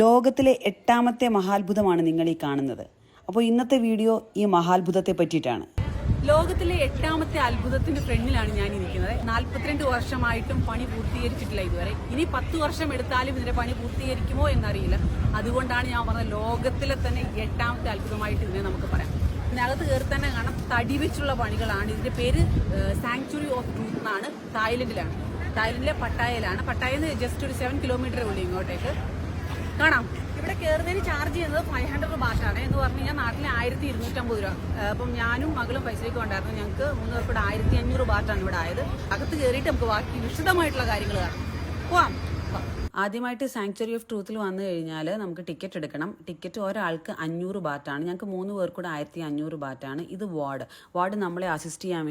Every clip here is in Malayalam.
ലോകത്തിലെ 8ാമത്തെ മഹാത്ഭുതമാണ് നിങ്ങൾ ഈ കാണുന്നത്. അപ്പോൾ ഇന്നത്തെ വീഡിയോ ഈ മഹാത്ഭുതത്തെ പറ്റിയിട്ടാണ്. ലോകത്തിലെ 8ാമത്തെ അത്ഭുതത്തിന്റെ ഫ്രണ്ടിലാണ് ഞാൻ ഇരിക്കുന്നത്. 42 വർഷമായിട്ടും പണി പൂർത്തീകരിച്ചിട്ടില്ല ഇതുവരെ. ഇനി 10 വർഷം എടുത്താലും ഇതിന്റെ പണി പൂർത്തീകരിക്കുമോ എന്നറിയില്ല. അതുകൊണ്ടാണ് ഞാൻ പറഞ്ഞത് ലോകത്തിലെ തന്നെ 8ാമത്തെ അത്ഭുതമായിട്ട് ഇതിനെ നമുക്ക് പറയാം. ഇതിനകത്ത് കയറി തന്നെ കാണാം തടി വെച്ചുള്ള പണികളാണ്. ഇതിന്റെ പേര് സാങ്ച്വറി ഓഫ് ട്രൂത്ത് എന്നാണ്. തായ്ലൻഡിലെ പട്ടായയിലാണ്. പട്ടായയിൽ നിന്ന് ജസ്റ്റ് ഒരു 7 കിലോമീറ്റർ ഉള്ളൂ ഇങ്ങോട്ടേക്ക്. കാണാം, ഇവിടെ കയറുന്നതിന് ചാർജ് ചെയ്യുന്നത് 500 ബാറ്റാണ്. എന്ന് പറഞ്ഞു കഴിഞ്ഞാൽ നാട്ടിലെ 1250 രൂപ. അപ്പം ഞാനും മകളും പൈസയ്ക്ക് ഉണ്ടായിരുന്നു. ഞങ്ങൾക്ക് 3 പേർക്കൂടെ 1500 ബാറ്റാണ് ഇവിടെ ആയത്. അകത്ത് കയറിയിട്ട് നമുക്ക് ബാക്കി വിശദമായിട്ടുള്ള കാര്യങ്ങൾ കാണാം. പോവാം. ആദ്യമായിട്ട് സാങ്ച്വറി ഓഫ് ട്രൂത്തിൽ വന്നു കഴിഞ്ഞാൽ നമുക്ക് ടിക്കറ്റ് എടുക്കണം. ടിക്കറ്റ് ഒരാൾക്ക് 500 ബാറ്റാണ്. ഞങ്ങൾക്ക് 3 പേർക്കൂടെ 1500 ബാറ്റാണ്. ഇത് വാർഡ് നമ്മളെ അസിസ്റ്റ് ചെയ്യാൻ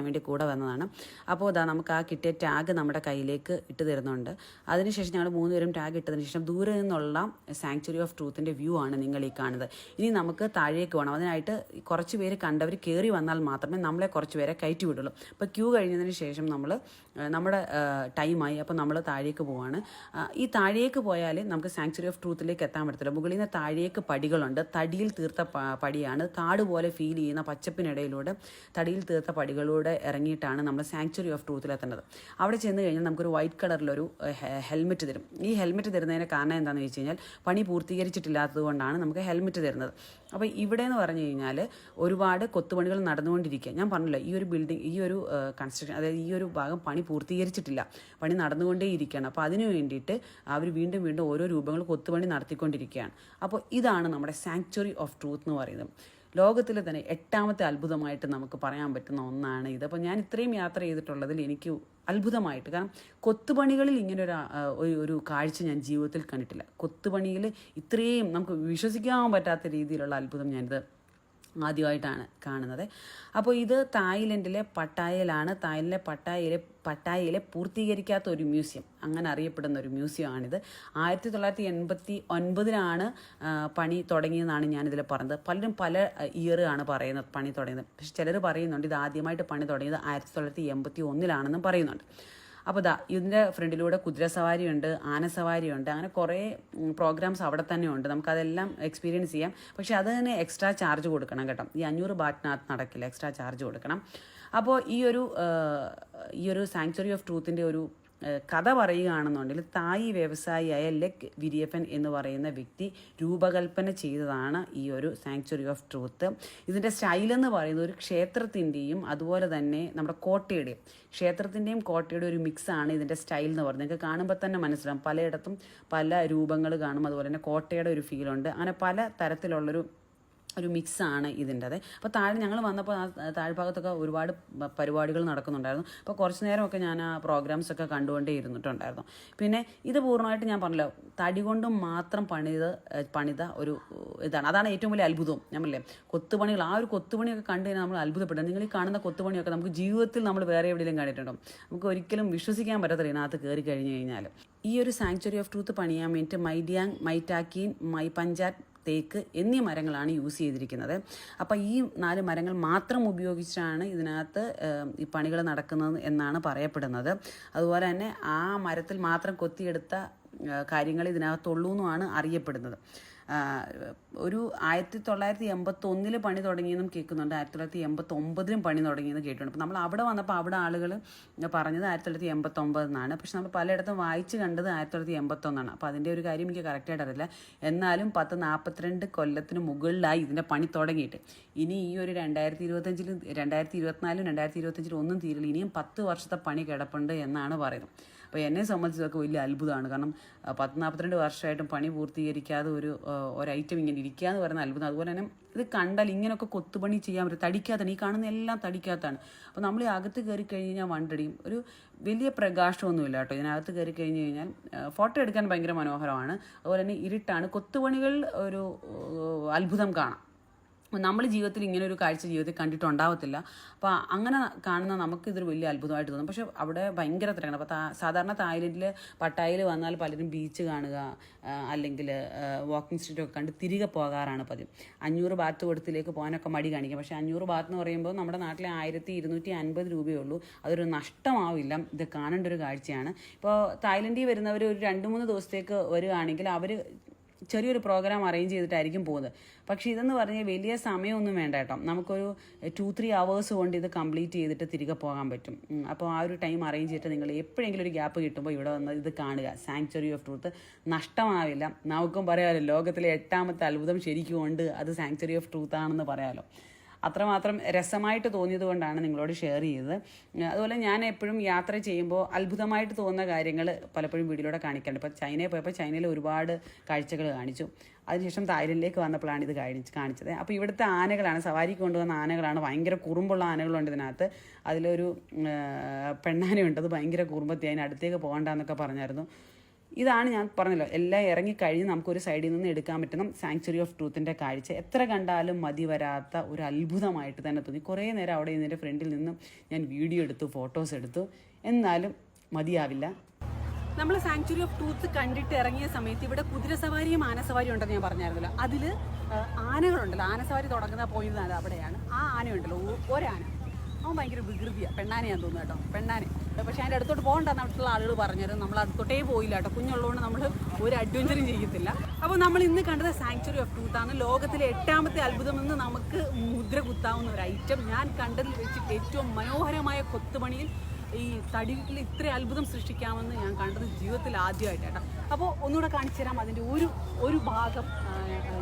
വേണ്ടി കൂടെ വന്നതാണ്. അപ്പോൾ നമുക്ക് ആ കിട്ടിയ ടാഗ് നമ്മുടെ കയ്യിലേക്ക് ഇട്ട് തരുന്നുണ്ട്. അതിനുശേഷം ഞങ്ങൾ 3 പേരും ടാഗ് ഇട്ടതിന് ശേഷം ദൂരെ നിന്നുള്ള സാങ്ച്വറി ഓഫ് ട്രൂത്തിൻ്റെ വ്യൂ ആണ് നിങ്ങൾ ഈ കാണുന്നത്. ഇനി നമുക്ക് താഴേക്ക് പോകണം. അതിനായിട്ട് കുറച്ച് പേര് കണ്ടവർ കയറി വന്നാൽ മാത്രമേ നമ്മളെ കുറച്ച് പേരെ കയറ്റി വിടുള്ളൂ. അപ്പോൾ ക്യൂ കഴിഞ്ഞതിന് ശേഷം നമ്മുടെ ടൈമായി. അപ്പോൾ നമ്മൾ താഴേക്ക് പോവാണ്. ഈ താഴേക്ക് പോയാൽ നമുക്ക് സാങ്ച്വറി ഓഫ് ട്രൂത്തിലേക്ക് എത്താൻ പറ്റത്തില്ല. മുകളിൽ നിന്ന് താഴേക്ക് പടികളുണ്ട്. തടിയിൽ തീർത്ത പടിയാണ്. കാട് പോലെ ഫീൽ ചെയ്യുന്ന പച്ചപ്പിനിടയിലൂടെ തടിയിൽ തീർത്ത പടികളിലൂടെ ഇറങ്ങിയിട്ടാണ് നമ്മൾ സാങ്ച്വറി ഓഫ് ട്രൂത്തിൽ എത്തേണ്ടത്. അവിടെ ചെന്ന് കഴിഞ്ഞാൽ നമുക്കൊരു വൈറ്റ് കളറിലൊരു ഹെൽമെറ്റ് തരും. ഈ ഹെൽമെറ്റ് തരുന്നതിൻ്റെ കാരണം എന്താണെന്ന് വെച്ച് കഴിഞ്ഞാൽ പണി പൂർത്തീകരിച്ചിട്ടില്ലാത്തത് കൊണ്ടാണ് നമുക്ക് ഹെൽമെറ്റ് തരുന്നത്. അപ്പോൾ ഇവിടെ എന്ന് പറഞ്ഞു കഴിഞ്ഞാൽ ഒരുപാട് കൊത്തുപണികൾ നടന്നുകൊണ്ടിരിക്കുക. ഞാൻ പറഞ്ഞല്ലോ, ഈ ഒരു ബിൽഡിംഗ്, ഈ ഒരു കൺസ്ട്രക്ഷൻ, അതായത് ഈ ഒരു ഭാഗം പണി പൂർത്തീകരിച്ചിട്ടില്ല, പണി നടന്നുകൊണ്ടേയിരിക്കുകയാണ്. അപ്പോൾ അതിനു വേണ്ടിയിട്ട് അവർ വീണ്ടും ഓരോ രൂപങ്ങൾ കൊത്തുപണി നടത്തിക്കൊണ്ടിരിക്കുകയാണ്. അപ്പോൾ ഇതാണ് നമ്മുടെ സാങ്ച്വറി ഓഫ് ട്രൂത്ത് എന്ന് പറയുന്നത്. ലോകത്തിലെ തന്നെ 8ാമത്തെ അത്ഭുതമായിട്ട് നമുക്ക് പറയാൻ പറ്റുന്ന ഒന്നാണ് ഇത്. അപ്പോൾ ഞാൻ ഇത്രയും യാത്ര ചെയ്തിട്ടുള്ളതിൽ എനിക്ക് അത്ഭുതമായിട്ട്, കാരണം കൊത്തുപണികളിൽ ഇങ്ങനെ ഒരു കാഴ്ച ഞാൻ ജീവിതത്തിൽ കണ്ടിട്ടില്ല. കൊത്തുപണിയിൽ ഇത്രയും നമുക്ക് വിശ്വസിക്കാൻ പറ്റാത്ത രീതിയിലുള്ള അത്ഭുതം ഞാനിത് ആദ്യമായിട്ടാണ് കാണുന്നത്. അപ്പോൾ ഇത് തായ്ലൻഡിലെ പട്ടായയിലാണ്. പട്ടായയിലെ പൂർത്തീകരിക്കാത്ത ഒരു മ്യൂസിയം, അങ്ങനെ അറിയപ്പെടുന്ന ഒരു മ്യൂസിയമാണിത്. 1989 പണി തുടങ്ങിയതെന്നാണ് ഞാനിതിൽ പറഞ്ഞത്. പലരും പല ഇയർ ആണ് പറയുന്നത് പണി തുടങ്ങിയത്. പക്ഷെ ചിലർ പറയുന്നുണ്ട് ഇത് ആദ്യമായിട്ട് പണി തുടങ്ങിയത് 1981 പറയുന്നുണ്ട്. അപ്പോൾ ഇതിൻ്റെ ഫ്രണ്ടിലൂടെ കുതിരസവാരിയുണ്ട്, ആനസവാരിയുണ്ട്, അങ്ങനെ കുറേ പ്രോഗ്രാംസ് അവിടെ തന്നെ ഉണ്ട്. നമുക്കതെല്ലാം എക്സ്പീരിയൻസ് ചെയ്യാം. പക്ഷേ അത് തന്നെ എക്സ്ട്രാ ചാർജ് കൊടുക്കണം കേട്ടോ. ഈ 500 ബാറ്റിനകത്ത് നടക്കില്ല, എക്സ്ട്രാ ചാർജ് കൊടുക്കണം. അപ്പോൾ ഈ ഒരു സാങ്ച്വറി ഓഫ് ട്രൂത്തിൻ്റെ ഒരു കഥ പറയുകയാണെന്നുണ്ടെങ്കിൽ തായ് വ്യവസായിയായ ലെക് വിരിയപ്പൻ എന്ന് പറയുന്ന വ്യക്തി രൂപകൽപ്പന ചെയ്തതാണ് ഈ ഒരു സാങ്ച്വറി ഓഫ് ട്രൂത്ത്. ഇതിൻ്റെ സ്റ്റൈലെന്ന് പറയുന്നത് ഒരു ക്ഷേത്രത്തിൻ്റെയും അതുപോലെ തന്നെ നമ്മുടെ കോട്ടയുടെയും കോട്ടയുടെ ഒരു മിക്സാണ് ഇതിൻ്റെ സ്റ്റൈൽ എന്ന് പറയുന്നത്. നിങ്ങൾക്ക് കാണുമ്പോൾ തന്നെ മനസ്സിലാവും, പലയിടത്തും പല രൂപങ്ങൾ കാണും. അതുപോലെ തന്നെ കോട്ടയുടെ ഒരു ഫീലുണ്ട്. അങ്ങനെ പല തരത്തിലുള്ളൊരു മിക്സാണ് ഇതിൻ്റെത്. അപ്പോൾ ഞങ്ങൾ വന്നപ്പോൾ താഴ്ഭാഗത്തൊക്കെ ഒരുപാട് പരിപാടികൾ നടക്കുന്നുണ്ടായിരുന്നു. അപ്പോൾ കുറച്ച് നേരമൊക്കെ ഞാൻ ആ പ്രോഗ്രാംസൊക്കെ കണ്ടുകൊണ്ടേ ഇരുന്നിട്ടുണ്ടായിരുന്നു. പിന്നെ ഇത് പൂർണ്ണമായിട്ട് ഞാൻ പറഞ്ഞല്ലോ, തടി കൊണ്ട് മാത്രം പണിത ഒരു ഇതാണ്. അതാണ് ഏറ്റവും വലിയ അത്ഭുതവും. ഞമ്മല്ലേ കൊത്തുപണികൾ, ആ ഒരു കൊത്തുപണിയൊക്കെ കണ്ടു കഴിഞ്ഞാൽ നമ്മൾ അത്ഭുതപ്പെടും. നിങ്ങൾ ഈ കാണുന്ന കൊത്തുപണിയൊക്കെ നമുക്ക് ജീവിതത്തിൽ നമ്മൾ വേറെ എവിടെയെങ്കിലും കണ്ടിട്ടുണ്ടോ? നമുക്ക് ഒരിക്കലും വിശ്വസിക്കാൻ പറ്റത്തില്ല ഇതിനകത്ത് കയറി കഴിഞ്ഞ് കഴിഞ്ഞാൽ. ഈ ഒരു സാങ്ച്വറി ഓഫ് ട്രൂത്ത് പണിയാൻ വേണ്ടിയിട്ട് മൈഡിയാങ്, മൈറ്റാക്കീൻ, മൈപഞ്ചാറ്റ്, തേക്ക് എന്നീ മരങ്ങളാണ് യൂസ് ചെയ്തിരിക്കുന്നത്. അപ്പോൾ ഈ 4 മരങ്ങൾ മാത്രം ഉപയോഗിച്ചാണ് ഇതിനകത്ത് ഈ പണികൾ നടക്കുന്നത് എന്നാണ് പറയപ്പെടുന്നത്. അതുപോലെ തന്നെ ആ മരത്തിൽ മാത്രം കൊത്തിയെടുത്ത കാര്യങ്ങൾ ഇതിനകത്തുള്ളൂ എന്നുമാണ് അറിയപ്പെടുന്നത്. ഒരു 1981 പണി തുടങ്ങിയെന്നും കേൾക്കുന്നുണ്ട്. 1989 പണി തുടങ്ങിയെന്ന് കേട്ടിട്ടുണ്ട്. അപ്പോൾ നമ്മൾ അവിടെ വന്നപ്പോൾ അവിടെ ആളുകൾ പറഞ്ഞത് 1989 പക്ഷെ നമ്മൾ പലയിടത്തും വായിച്ച് കണ്ടത് 1981. അപ്പോൾ അതിൻ്റെ ഒരു കാര്യം എനിക്ക് കറക്റ്റായിട്ട് അറിയില്ല. എന്നാലും 42 കൊല്ലത്തിന് മുകളിലായി ഇതിൻ്റെ പണി തുടങ്ങിയിട്ട്. ഇനി ഈ ഒരു 2024 2025 ഒന്നും തീരില്ല. ഇനിയും 10 വർഷത്തെ പണി കിടപ്പുണ്ട് എന്നാണ് പറയുന്നത്. അപ്പോൾ എന്നെ സംബന്ധിച്ചതൊക്കെ വലിയ അത്ഭുതമാണ്. കാരണം 42 വർഷമായിട്ടും പണി പൂർത്തീകരിക്കാതെ ഒരു ഐറ്റം ഇങ്ങനെ ഇരിക്കുക എന്ന് പറയുന്ന അത്ഭുതം. അതുപോലെ തന്നെ ഇത് കണ്ടാൽ ഇങ്ങനെയൊക്കെ കൊത്തുപണി ചെയ്യാൻ പറ്റും. തടിക്കാത്താണ്, ഈ കാണുന്ന എല്ലാം തടിക്കാത്താണ്. അപ്പോൾ നമ്മൾ ഈ അകത്ത് കയറി കഴിഞ്ഞ് കഴിഞ്ഞാൽ വണ്ടടിയും ഒരു വലിയ പ്രകാശമൊന്നുമില്ല കേട്ടോ. ഇതിനകത്ത് കയറി കഴിഞ്ഞ് കഴിഞ്ഞാൽ ഫോട്ടോ എടുക്കാൻ ഭയങ്കര മനോഹരമാണ്. അതുപോലെ തന്നെ ഇരുട്ടാണ്. കൊത്തുപണികൾ ഒരു അത്ഭുതം കാണാം. നമ്മൾ ജീവിതത്തിൽ ഇങ്ങനെ ഒരു കാഴ്ച ജീവിതത്തിൽ കണ്ടിട്ടുണ്ടാവത്തില്ല. അപ്പോൾ അങ്ങനെ കാണുന്ന നമുക്കിതൊരു വലിയ അത്ഭുതമായിട്ട് തോന്നും. പക്ഷേ അവിടെ ഭയങ്കര തിരക്കാണ്. അപ്പോൾ സാധാരണ തായ്ലൻഡിൽ പട്ടായയിൽ വന്നാൽ പലരും ബീച്ച് കാണുക അല്ലെങ്കിൽ വാക്കിംഗ് സ്ട്രീറ്റൊക്കെ കണ്ട് തിരികെ പോകാറാണ് പതിവ്. 500 ബാത്ത് കൊടുത്തിലേക്ക് പോകാനൊക്കെ മടി കാണിക്കും. പക്ഷേ 500 ബാത്ത് എന്ന് പറയുമ്പോൾ നമ്മുടെ നാട്ടിലെ 1250 രൂപയേ ഉള്ളൂ. അതൊരു നഷ്ടമാവില്ല. ഇത് കാണേണ്ട ഒരു കാഴ്ചയാണ്. ഇപ്പോൾ തായ്ലൻഡിൽ വരുന്നവർ ഒരു 2-3 ദിവസത്തേക്ക് വരികയാണെങ്കിൽ അവർ ചെറിയൊരു പ്രോഗ്രാം അറേഞ്ച് ചെയ്തിട്ടായിരിക്കും പോകുന്നത്. പക്ഷേ ഇതെന്ന് പറഞ്ഞാൽ വലിയ സമയമൊന്നും വേണ്ട കേട്ടോ. നമുക്കൊരു 2-3 അവേഴ്സ് കൊണ്ട് ഇത് കംപ്ലീറ്റ് ചെയ്തിട്ട് തിരികെ പോകാൻ പറ്റും. അപ്പോൾ ആ ഒരു ടൈം അറേഞ്ച് ചെയ്തിട്ട് നിങ്ങൾ എപ്പോഴെങ്കിലും ഒരു ഗ്യാപ്പ് കിട്ടുമ്പോൾ ഇവിടെ വന്ന് ഇത് കാണുക. സാങ്ച്വറി ഓഫ് ട്രൂത്ത് നഷ്ടമാവില്ല. നമുക്കും പറയാമല്ലോ, ലോകത്തിലെ 8ാമത്തെ അത്ഭുതം ശരിക്കും ഉണ്ട്, അത് സാങ്ച്വറി ഓഫ് ട്രൂത്ത് ആണെന്ന് പറയാമല്ലോ. അത്രമാത്രം രസമായിട്ട് തോന്നിയത് കൊണ്ടാണ് നിങ്ങളോട് ഷെയർ ചെയ്തത്. അതുപോലെ ഞാൻ എപ്പോഴും യാത്ര ചെയ്യുമ്പോൾ അത്ഭുതമായിട്ട് തോന്നുന്ന കാര്യങ്ങൾ പലപ്പോഴും വീഡിയോയിലൂടെ കാണിക്കാറുണ്ട്. ഇപ്പോൾ ചൈനയിൽ പോയപ്പോൾ ചൈനയിൽ ഒരുപാട് കാഴ്ചകൾ കാണിച്ചു. അതിനുശേഷം തായ്ലൻഡിലേക്ക് വന്നപ്പോഴാണ് ഇത് കാണിച്ചത്. അപ്പോൾ ഇവിടുത്തെ ആനകളാണ്, സവാരിക്ക് കൊണ്ടുവന്ന ആനകളാണ്. ഭയങ്കര കുറുമ്പുള്ള ആനകളുണ്ട് ഇതിനകത്ത്. അതിലൊരു പെണ്ണാനയുണ്ട്, അത് ഭയങ്കര കുറുമ്പത്തി, അതിന് അടുത്തേക്ക് പോകണ്ടെന്നൊക്കെ പറഞ്ഞായിരുന്നു. ഇതാണ് ഞാൻ പറഞ്ഞല്ലോ, എല്ലാം ഇറങ്ങിക്കഴിഞ്ഞ് നമുക്കൊരു സൈഡിൽ നിന്ന് എടുക്കാൻ പറ്റുന്ന സാങ്ച്വറി ഓഫ് ട്രൂത്തിൻ്റെ കാഴ്ച. എത്ര കണ്ടാലും മതി വരാത്ത ഒരു അത്ഭുതമായിട്ട് തന്നെ തോന്നി. കുറേ നേരം അവിടെ ഇതിൻ്റെ ഫ്രണ്ടിൽ നിന്നും ഞാൻ വീഡിയോ എടുത്തു, ഫോട്ടോസ് എടുത്തു, എന്നാലും മതിയാവില്ല. നമ്മൾ സാങ്ച്വറി ഓഫ് ട്രൂത്ത് കണ്ടിട്ട് ഇറങ്ങിയ സമയത്ത് ഇവിടെ കുതിരസവാരിയും ആനസവാരിയും ഉണ്ടെന്ന് ഞാൻ പറഞ്ഞായിരുന്നല്ലോ. അതിൽ ആനകളുണ്ടല്ലോ, ആനസവാരി തുടങ്ങുന്ന പോയിന്റ് അവിടെയാണ്. ആ ആനയുണ്ടല്ലോ, ഒരാന, അവൻ ഭയങ്കര വികൃതിയാണ്, പെണ്ണാനയാന്ന് തോന്നുന്നു കേട്ടോ, പെണ്ണാനെ. പക്ഷേ അതിൻ്റെ അടുത്തോട്ട് പോകണ്ടെന്ന് അവിടുത്തെ ആളുകൾ പറഞ്ഞായിരുന്നു. നമ്മൾ അടുത്തോട്ടേ പോയില്ല കേട്ടോ, കുഞ്ഞുള്ളതുകൊണ്ട് നമ്മൾ ഒരു അഡ്വഞ്ചറും ചെയ്യത്തില്ല. അപ്പോൾ നമ്മൾ ഇന്ന് കണ്ടത് സാങ്ച്വറി ഓഫ് ട്രൂത്ത് ആണ്. ലോകത്തിലെ 8ാമത്തെ അത്ഭുതം എന്ന് നമുക്ക് മുദ്ര കുത്താവുന്ന ഒരു ഐറ്റം. ഞാൻ കണ്ടതിൽ വെച്ചിട്ട് ഏറ്റവും മനോഹരമായ കൊത്തുപണിയിൽ ഈ തടിയിൽ ഇത്ര അത്ഭുതം സൃഷ്ടിക്കാമെന്ന് ഞാൻ കണ്ടത് ജീവിതത്തിൽ ആദ്യമായിട്ടാണ്. അപ്പോൾ ഒന്നുകൂടെ കാണിച്ചു തരാം. അതിൻ്റെ ഒരു ഭാഗം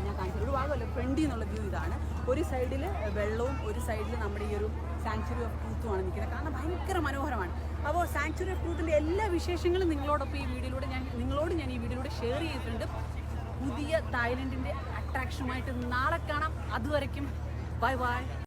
ഞാൻ കാണിച്ചു. ഒരു ഭാഗമല്ല, ഫ്രണ്ടിൽ നിന്നുള്ള വ്യൂ ഇതാണ്. ഒരു സൈഡിൽ വെള്ളവും ഒരു സൈഡിൽ നമ്മുടെ ഈ ഒരു സാങ്ച്വറി ഓഫ് ട്രൂത്തുമാണ് നിൽക്കുന്നത്. കാരണം ഭയങ്കര മനോഹരമാണ്. അപ്പോൾ സാങ്ച്വറി ഓഫ് ട്രൂത്തിൻ്റെ എല്ലാ വിശേഷങ്ങളും നിങ്ങളോടൊപ്പം ഈ വീഡിയോയിലൂടെ ഞാൻ ഈ വീഡിയോയിലൂടെ ഷെയർ ചെയ്തിട്ടുണ്ട്. പുതിയ തായ്ലൻഡിൻ്റെ അട്രാക്ഷനുമായിട്ട് നാളെ കാണാം. അതുവരയ്ക്കും ബൈ ബൈ.